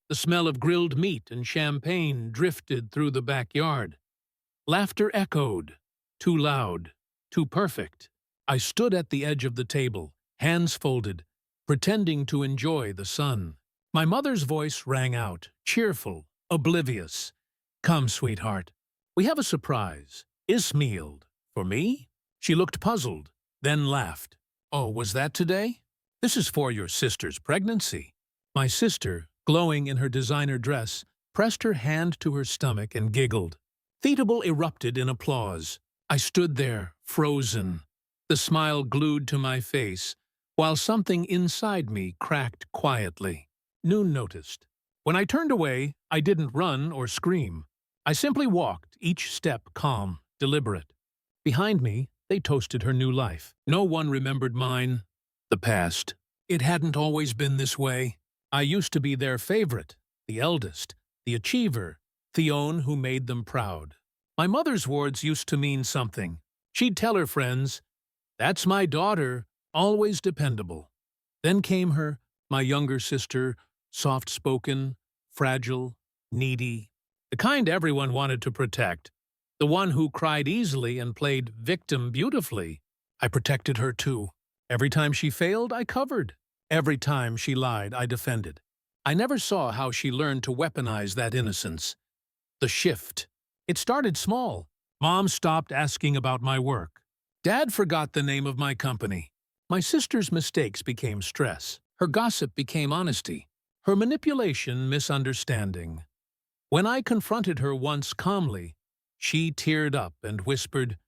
The smell of grilled meat and champagne drifted through the backyard. Laughter echoed. Too loud. Too perfect. I stood at the edge of the table, hands folded, pretending to enjoy the sun. My mother's voice rang out, cheerful, oblivious. "Come, sweetheart. We have a surprise. Ismealed. For me?" She looked puzzled, then laughed. "Oh, was that today? This is for your sister's pregnancy." My sister, glowing in her designer dress, pressed her hand to her stomach and giggled. Theatable erupted in applause. I stood there, frozen, the smile glued to my face, while something inside me cracked quietly. Noon noticed. When I turned away, I didn't run or scream. I simply walked, each step calm, deliberate. Behind me, they toasted her new life. No one remembered mine. The past. It hadn't always been this way. I used to be their favorite, the eldest, the achiever, the one who made them proud. My mother's words used to mean something. She'd tell her friends, "That's my daughter, always dependable." Then came my younger sister, soft-spoken, fragile, needy, the kind everyone wanted to protect, the one who cried easily and played victim beautifully. I protected her too. Every time she failed, I covered. Every time she lied, I defended. I never saw how she learned to weaponize that innocence. The shift. It started small. Mom stopped asking about my work. Dad forgot the name of my company. My sister's mistakes became stress. Her gossip became honesty. Her manipulation, misunderstanding. When I confronted her once calmly, she teared up and whispered,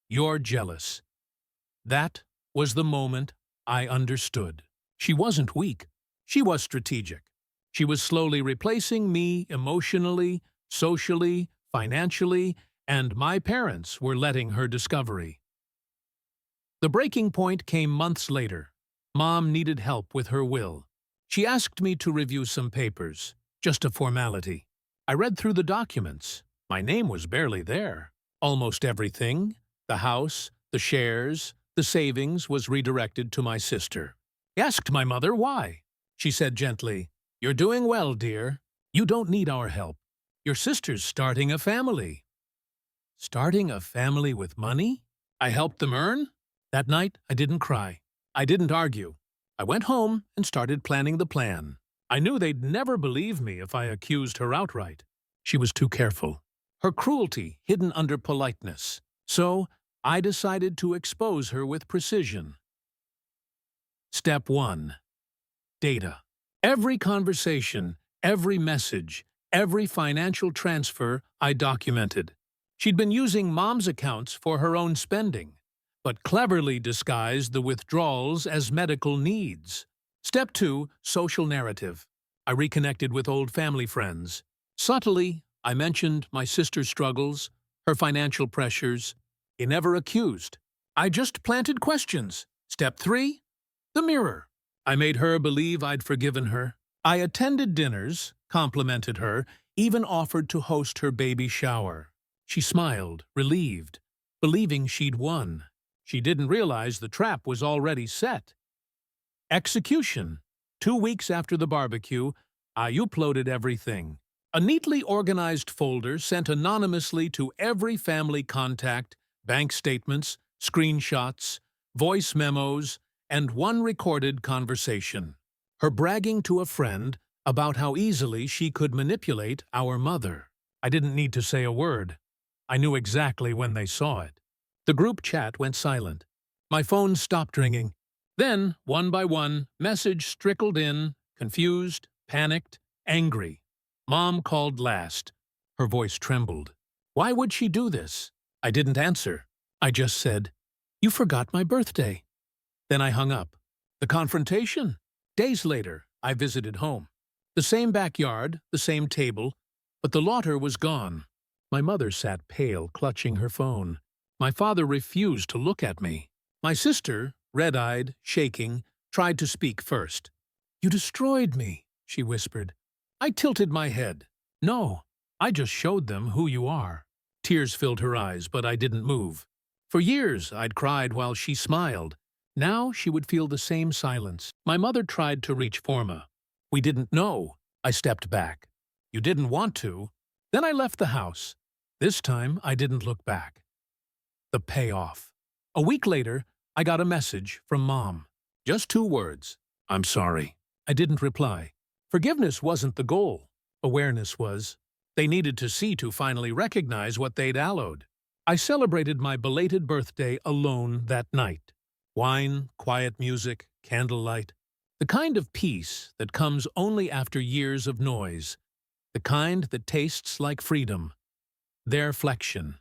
"You're jealous." That was the moment I understood. She wasn't weak. She was strategic. She was slowly replacing me emotionally, socially, financially, and my parents were letting her discovery. The breaking point came months later. Mom needed help with her will. She asked me to review some papers, just a formality. I read through the documents. My name was barely there. Almost everything, the house, the shares, the savings, was redirected to my sister. I asked my mother why. She said gently, "You're doing well, dear. You don't need our help. Your sister's starting a family." Starting a family with money? I helped them earn? That night, I didn't cry. I didn't argue. I went home and started planning the plan. I knew they'd never believe me if I accused her outright. She was too careful. Her cruelty hidden under politeness. So, I decided to expose her with precision. Step 1. Data. Every conversation, every message, every financial transfer I documented. She'd been using Mom's accounts for her own spending, but cleverly disguised the withdrawals as medical needs. Step 2. Social narrative. I reconnected with old family friends. Subtly, I mentioned my sister's struggles, her financial pressures. He never accused. I just planted questions. Step 3. The mirror. I made her believe I'd forgiven her. I attended dinners, complimented her, even offered to host her baby shower. She smiled, relieved, believing she'd won. She didn't realize the trap was already set. Execution. 2 weeks after the barbecue, I uploaded everything. A neatly organized folder sent anonymously to every family contact, bank statements, screenshots, voice memos, and one recorded conversation. Her bragging to a friend about how easily she could manipulate our mother. I didn't need to say a word. I knew exactly when they saw it. The group chat went silent. My phone stopped ringing. Then, one by one, messages trickled in, confused, panicked, angry. Mom called last. Her voice trembled. Why would she do this? I didn't answer. I just said, "You forgot my birthday." Then I hung up. The confrontation? Days later, I visited home. The same backyard, the same table, but the laughter was gone. My mother sat pale, clutching her phone. My father refused to look at me. My sister, red-eyed, shaking, tried to speak first. "You destroyed me," she whispered. I tilted my head. "No, I just showed them who you are." Tears filled her eyes, but I didn't move. For years, I'd cried while she smiled. Now she would feel the same silence. My mother tried to reach Forma. We didn't know. I stepped back. You didn't want to. Then I left the house. This time, I didn't look back. The payoff. A week later, I got a message from Mom. Just 2 words. I'm sorry. I didn't reply. Forgiveness wasn't the goal. Awareness was. They needed to see to finally recognize what they'd allowed. I celebrated my belated birthday alone that night. Wine, quiet music, candlelight. The kind of peace that comes only after years of noise. The kind that tastes like freedom. Their flexion.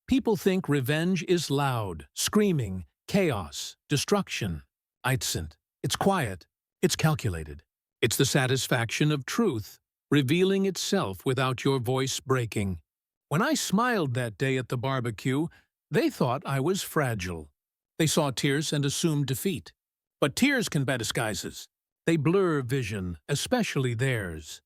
People think revenge is loud, screaming, chaos, destruction. It's quiet. It's calculated. It's the satisfaction of truth, revealing itself without your voice breaking. When I smiled that day at the barbecue, they thought I was fragile. They saw tears and assumed defeat. But tears can be disguises. They blur vision, especially theirs.